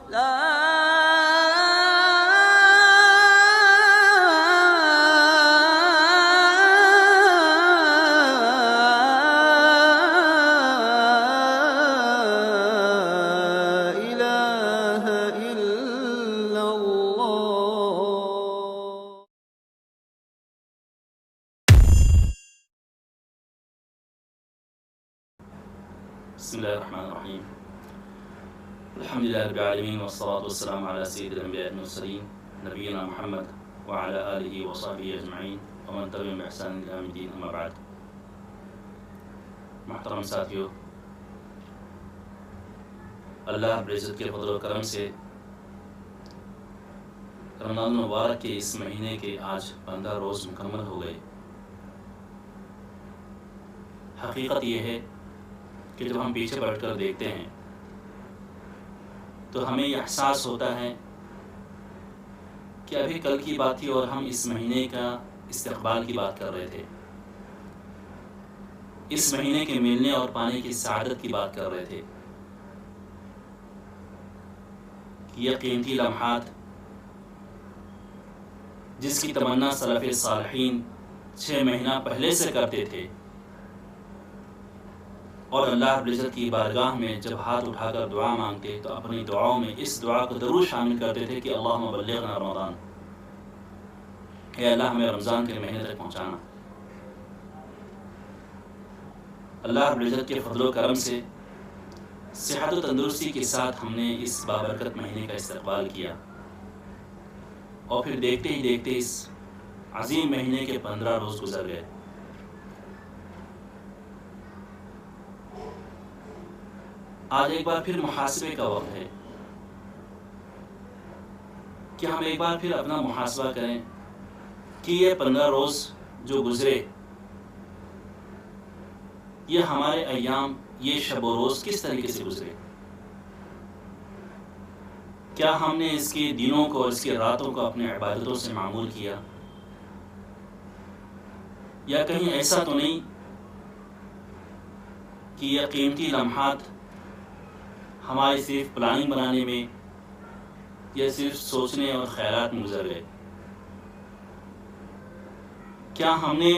بسم الله الرحمن الرحيم. الحمد لله رب العالمين، والصلاة والسلام على سيد الأنبياء المرسلين نبينا محمد وعلى آله وصحبه أجمعين ومن تبعهم بإحسان إلى يوم الدين، أما بعد. محترم ساتھیو، اللہ رب العزت کے فضل و کرم سے رمضان المبارک کے اس مہینے کے آج 15 روز مکمل ہو گئے۔ حقیقت یہ ہے کہ جب ہم پیچھے پلٹ کر دیکھتے ہیں تو ہمیں یہ احساس ہوتا ہے کہ ابھی کل کی بات تھی اور ہم اس مہینے کا استقبال کی بات کر رہے تھے، اس مہینے کے ملنے اور پانے کی سعادت کی بات کر رہے تھے۔ یہ قیمتی لمحات جس کی تمنا سلف صالحین 6 مہینہ پہلے سے کرتے تھے، اور اللہ رب العزت کی بارگاہ میں جب ہاتھ اٹھا کر دعا مانگتے تو اپنی دعاؤں میں اس دعا کو ضرور شامل کرتے تھے کہ اللہم بلغنا رمضان، اے اللہ ہمیں رمضان کے مہینے تک پہنچانا۔ اللہ رب العزت کے فضل و کرم سے صحت و تندرستی کے ساتھ ہم نے اس بابرکت مہینے کا استقبال کیا، اور پھر دیکھتے ہی دیکھتے اس عظیم مہینے کے 15 روز گزر گئے۔ آج ایک بار پھر محاسبے کا وقت ہے کہ ہم ایک بار پھر اپنا محاسبہ کریں کہ یہ 15 روز جو گزرے، یہ ہمارے ایام، یہ شب و روز کس طریقے سے گزرے۔ کیا ہم نے اس کے دنوں کو اور اس کے راتوں کو اپنے عبادتوں سے معمول کیا، یا کہیں ایسا تو نہیں کہ یہ قیمتی لمحات ہماری صرف پلاننگ بنانے میں یا صرف سوچنے اور خیالات میں گزر گئے۔ کیا ہم نے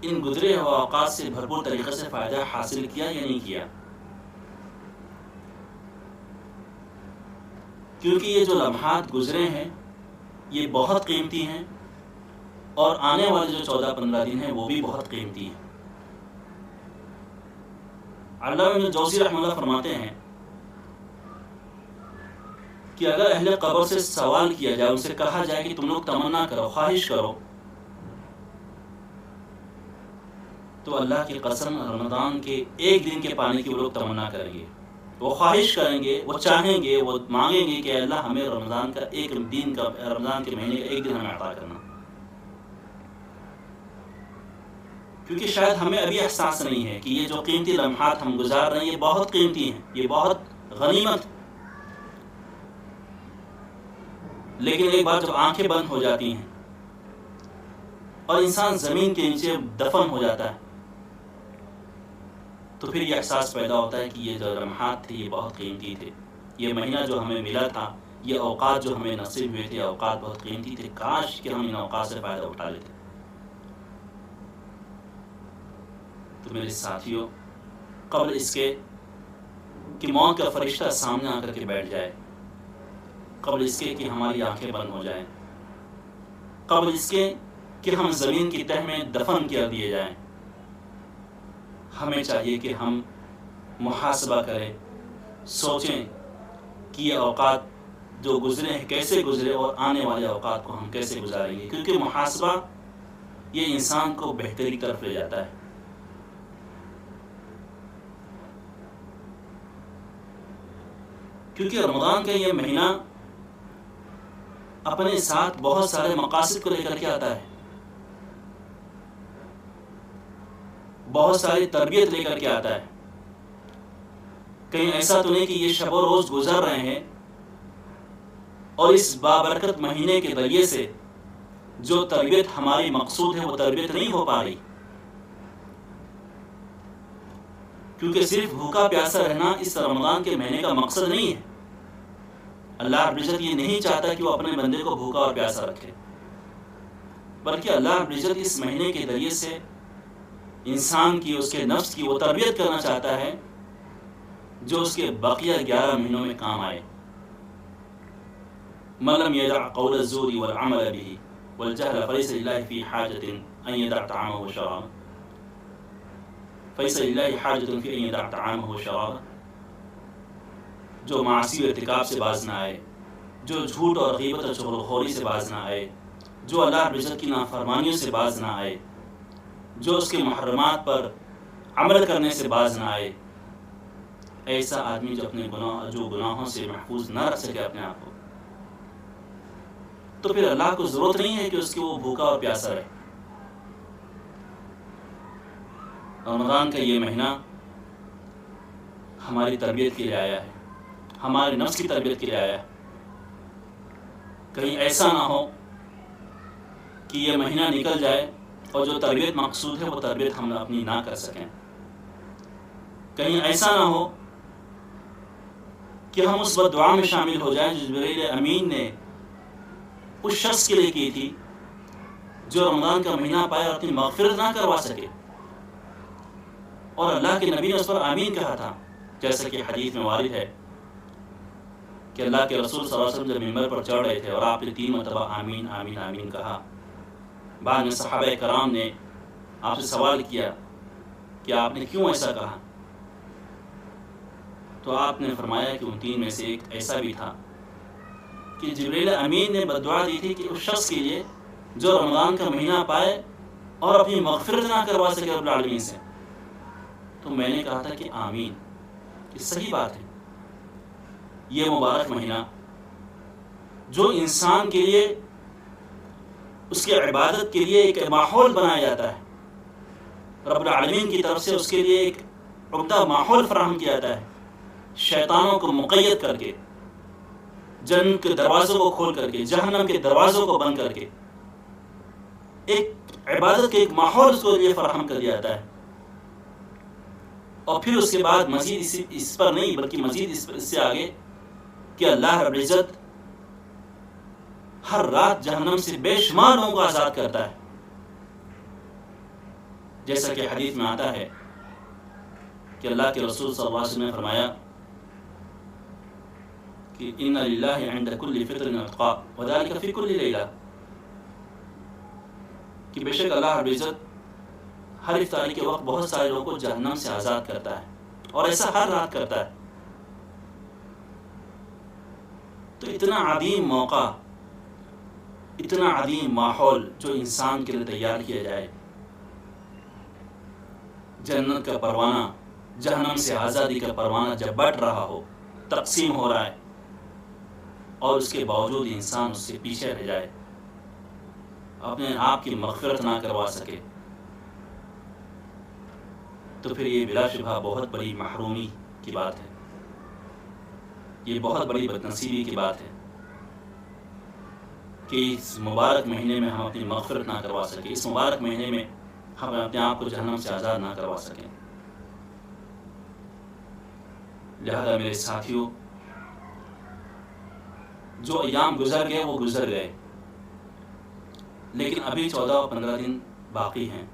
ان گزرے ہوئے اوقات سے بھرپور طریقے سے فائدہ حاصل کیا یا نہیں کیا؟ کیونکہ یہ جو لمحات گزرے ہیں یہ بہت قیمتی ہیں، اور آنے والے جو 14-15 دن ہیں وہ بھی بہت قیمتی ہیں۔ علامہ ابن جوزی رحمہ اللہ فرماتے ہیں کہ اگر اہل قبر سے سوال کیا جائے، ان سے کہا جائے کہ تم لوگ تمنا کرو، خواہش کرو، تو اللہ کی قسم رمضان کے ایک دن کے پانے کی وہ لوگ تمنا کریں گے، وہ خواہش کریں گے، وہ چاہیں گے، وہ مانگیں گے کہ اللہ ہمیں رمضان کا ایک دن کا، رمضان کے مہینے کا ایک دن ہمیں عطا کرنا۔ کیونکہ شاید ہمیں ابھی احساس نہیں ہے کہ یہ جو قیمتی لمحات ہم گزار رہے ہیں یہ بہت قیمتی ہیں، یہ بہت غنیمت۔ لیکن ایک بار جب آنکھیں بند ہو جاتی ہیں اور انسان زمین کے نیچے دفن ہو جاتا ہے تو پھر یہ احساس پیدا ہوتا ہے کہ یہ جو لمحات تھے یہ بہت قیمتی تھے، یہ مہینہ جو ہمیں ملا تھا، یہ اوقات جو ہمیں نصیب ہوئے تھے، اوقات بہت قیمتی تھے، کاش کہ ہم ان اوقات سے فائدہ اٹھا لیتے۔ تو میرے ساتھیوں، قبل اس کے کہ موت کا فرشتہ سامنے آ کر کے بیٹھ جائے، قبل اس کے کہ ہماری آنکھیں بند ہو جائیں، قبل اس کے کہ ہم زمین کی تہ میں دفن کر دیے جائیں، ہمیں چاہیے کہ ہم محاسبہ کریں، سوچیں کہ یہ اوقات جو گزرے ہیں کیسے گزرے، اور آنے والے اوقات کو ہم کیسے گزاریں گے۔ کیونکہ محاسبہ یہ انسان کو بہتری کی طرف لے جاتا ہے۔ کیونکہ رمضان کا یہ مہینہ اپنے ساتھ بہت سارے مقاصد کو لے کر کے آتا ہے، بہت ساری تربیت لے کر کے آتا ہے۔ کہیں ایسا تو نہیں کہ یہ شب و روز گزر رہے ہیں اور اس بابرکت مہینے کے ذریعے سے جو تربیت ہماری مقصود ہے وہ تربیت نہیں ہو پا رہی۔ کیونکہ صرف بھوکا پیاسا رہنا اس رمضان کے مہینے کا مقصد نہیں ہے۔ اللہ رب العزت یہ نہیں چاہتا کہ وہ اپنے بندے کو بھوکا اور پیاسا رکھے، بلکہ اللہ رب العزت اس مہینے کے ذریعے سے انسان کی، اس کے نفس کی وہ تربیت کرنا چاہتا ہے جو اس کے بقیہ 11 مہینوں میں کام آئے۔ من لم يدع قول الزور والعمل به والجهل فليس لله في حاجة أن يدع طعامه وشرابه فليس لله حاجة في أن يدع طعامه وشرابه۔ جو معاصی و ارتکاب سے باز نہ آئے، جو جھوٹ اور غیبت اور چغلخوری سے باز نہ آئے، جو اللہ رب العزت کی نافرمانیوں سے باز نہ آئے، جو اس کے محرمات پر عمل کرنے سے باز نہ آئے، ایسا آدمی جو گناہوں سے محفوظ نہ رکھ سکے اپنے آپ کو، تو پھر اللہ کو ضرورت نہیں ہے کہ اس کی وہ بھوکا اور پیاسا رہے۔ رمضان کا یہ مہینہ ہماری تربیت کے لیے آیا ہے، ہمارے نفس کی تربیت کے لیے آیا ہے۔ کہیں ایسا نہ ہو کہ یہ مہینہ نکل جائے اور جو تربیت مقصود ہے وہ تربیت ہم اپنی نہ کر سکیں۔ کہیں ایسا نہ ہو کہ ہم اس وقت دعا میں شامل ہو جائیں جو جبرائیل امین نے اس شخص کے لیے کی تھی جو رمضان کا مہینہ پائے اور اپنی مغفرت نہ کروا سکے، اور اللہ کے نبی نے اس پر آمین کہا تھا، جیسا کہ حدیث میں وارد ہے کہ اللہ کے رسول صلی اللہ علیہ وسلم جب ممبر پر چڑھ رہے تھے اور آپ نے 3 مرتبہ آمین آمین آمین کہا، بعد میں صحابہ کرام نے آپ سے سوال کیا کہ آپ نے کیوں ایسا کہا؟ تو آپ نے فرمایا کہ ان 3 میں سے ایک ایسا بھی تھا کہ جبرائیل امین نے بددعا دی تھی کہ اس شخص کے لیے جو رمضان کا مہینہ پائے اور اپنی مغفرت نہ کروا سکے رب العالمین سے۔ تو میں نے کہا تھا کہ آمین، یہ صحیح بات ہے۔ یہ مبارک مہینہ جو انسان کے لیے، اس کی عبادت کے لیے ایک ماحول بنایا جاتا ہے، رب العالمین کی طرف سے اس کے لیے ایک عمدہ ماحول فراہم کیا جاتا ہے، شیطانوں کو مقید کر کے، جنت کے دروازوں کو کھول کر کے، جہنم کے دروازوں کو بند کر کے ایک عبادت کے ایک ماحول اس کو لیے فراہم کر دیا جاتا ہے۔ اور پھر اس کے بعد مزید اس پر نہیں بلکہ مزید اس سے آگے کہ اللہ رب العزت ہر رات جہنم سے بے شمار لوگوں کو آزاد کرتا ہے، جیسا کہ حدیث میں آتا ہے کہ اللہ کے رسول صلی اللہ علیہ وسلم نے فرمایا کہ ان للہ عند کل فطر عتقاء وذلك فی کل لیلہ، کہ بے شک اللہ رب العزت ہر افطاری کے وقت بہت سارے لوگوں کو جہنم سے آزاد کرتا ہے، اور ایسا ہر رات کرتا ہے۔ تو اتنا عظیم موقع، اتنا عظیم ماحول جو انسان کے لیے تیار کیا جائے، جنت کا پروانہ، جہنم سے آزادی کا پروانہ جب بٹ رہا ہو، تقسیم ہو رہا ہے، اور اس کے باوجود انسان اس سے پیچھے رہ جائے، اپنے آپ کی مغفرت نہ کروا سکے، تو پھر یہ بلا شبہ بہت بڑی محرومی کی بات ہے، یہ بہت بڑی بدنصیبی کی بات ہے کہ اس مبارک مہینے میں ہم اپنی مغفرت نہ کروا سکیں، اس مبارک مہینے میں ہم اپنے آپ کو جہنم سے آزاد نہ کروا سکیں۔ لہذا میرے ساتھیوں، جو ایام گزر گئے وہ گزر گئے، لیکن ابھی 14-15 دن باقی ہیں۔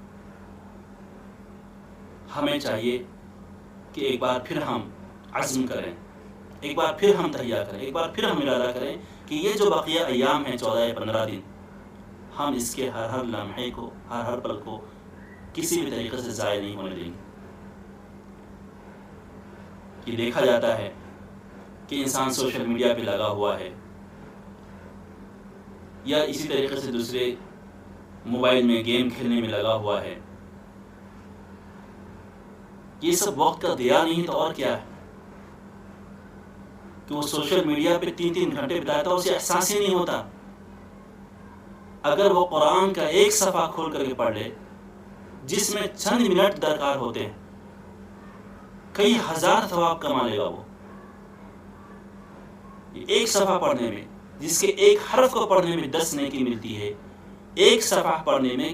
ہمیں چاہیے کہ ایک بار پھر ہم عزم کریں، ایک بار پھر ہم تہیہ کریں، ایک بار پھر ہم ارادہ کریں کہ یہ جو بقیہ ایام ہیں 14-15 دن، ہم اس کے ہر لمحے کو، ہر پل کو کسی بھی طریقے سے ضائع نہیں ہونے دیں گے۔ یہ دیکھا جاتا ہے کہ انسان سوشل میڈیا پہ لگا ہوا ہے، یا اسی طریقے سے دوسرے موبائل میں گیم کھیلنے میں لگا ہوا ہے، یہ سب وقت کا ضیاع نہیں تو اور کیا ہے؟ کہ وہ سوشل میڈیا پہ 3 گھنٹے بتاتا ہے، اسے احساس ہی نہیں ہوتا۔ اگر وہ قرآن کا ایک صفحہ کھول کر کے پڑھ لے جس میں چند منٹ درکار ہوتے ہیں، کئی ہزار ثواب کما لے گا وہ۔ ایک صفحہ پڑھنے میں، جس کے ایک حرف کو پڑھنے میں 10 نیکی ملتی ہے، ایک صفحہ پڑھنے میں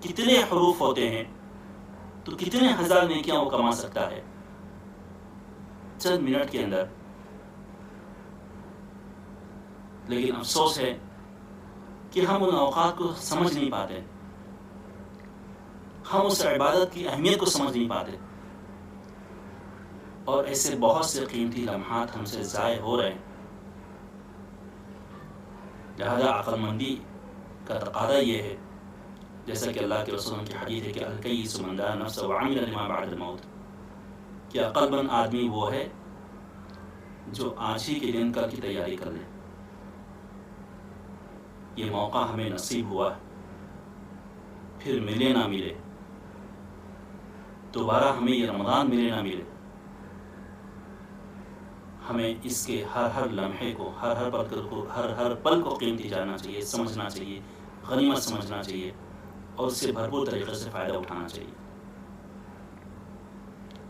کتنے حروف ہوتے ہیں، تو کتنے ہزار نیکیاں وہ کما سکتا ہے چند منٹ کے اندر۔ لیکن افسوس ہے کہ ہم ان اوقات کو سمجھ نہیں پاتے، ہم اس عبادت کی اہمیت کو سمجھ نہیں پاتے، اور ایسے بہت سے قیمتی لمحات ہم سے ضائع ہو رہے ہیں۔ لہذا عقل مندی کا تقاضا یہ ہے، جیسا کہ اللہ کے رسول کی حدیث ہے کہ الکیس من دان نفسہ وعمل لما بعد الموت، کہ عقل مند آدمی وہ ہے جو آج ہی کے دن کل کی تیاری کر لے۔ یہ موقع ہمیں نصیب ہوا، پھر ملے نہ ملے، دوبارہ ہمیں یہ رمضان ملے نہ ملے، ہمیں اس کے ہر لمحے کو، ہر پل کو قیمتی جاننا چاہیے، سمجھنا چاہیے، غنیمت سمجھنا چاہیے، اور اس سے بھرپور طریقے سے فائدہ اٹھانا چاہیے۔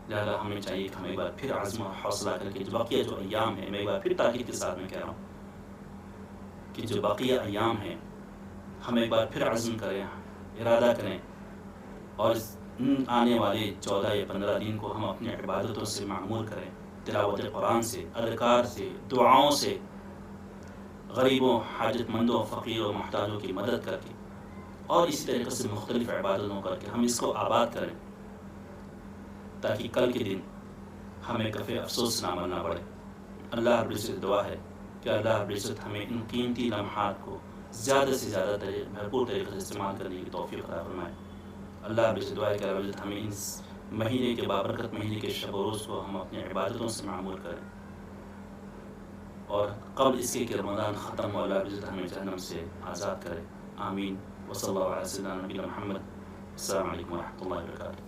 لہذا ہمیں چاہیے کہ ہم ایک بار پھر عزم و حوصلہ کر کے جو بقیہ جو ایام ہیں، میں ایک بار پھر تاکید کے ساتھ میں کہہ رہا ہوں کہ جو بقیہ ایام ہیں، ہم ایک بار پھر عزم کریں، ارادہ کریں، اور آنے والے 14 یا 15 دن کو ہم اپنی عبادتوں سے معمور کریں، تلاوت قرآن سے، اذکار سے، دعاؤں سے، غریبوں، حاجت مندوں، فقیروں، محتاجوں کی مدد کر کے، اور اسی طریقے سے مختلف عبادتوں کر کے ہم اس کو آباد کریں، تاکہ کل کے دن ہمیں کفِ افسوس نہ مرنا پڑے۔ اللہ رب العزت دعا ہے کہ اللہ رب العزت ہمیں ان قیمتی لمحات کو زیادہ سے زیادہ بھرپور طریقے سے استعمال کرنے کی توفیق عطا فرمائے۔ اللہ رب العزت دعا ہے کہ رب العزت ہمیں اس مہینے کے بابرکت مہینے کے شب و روز کو ہم اپنی عبادتوں سے معمور کریں، اور قبل اس کے کہ رمضان ختم ہو، اللہ رب العزت ہمیں جہنم سے آزاد کرے۔ آمین۔ وصلی اللہ علیہ وسلم نبینا محمد۔ السلام علیکم ورحمۃ اللہ وبرکاتہ۔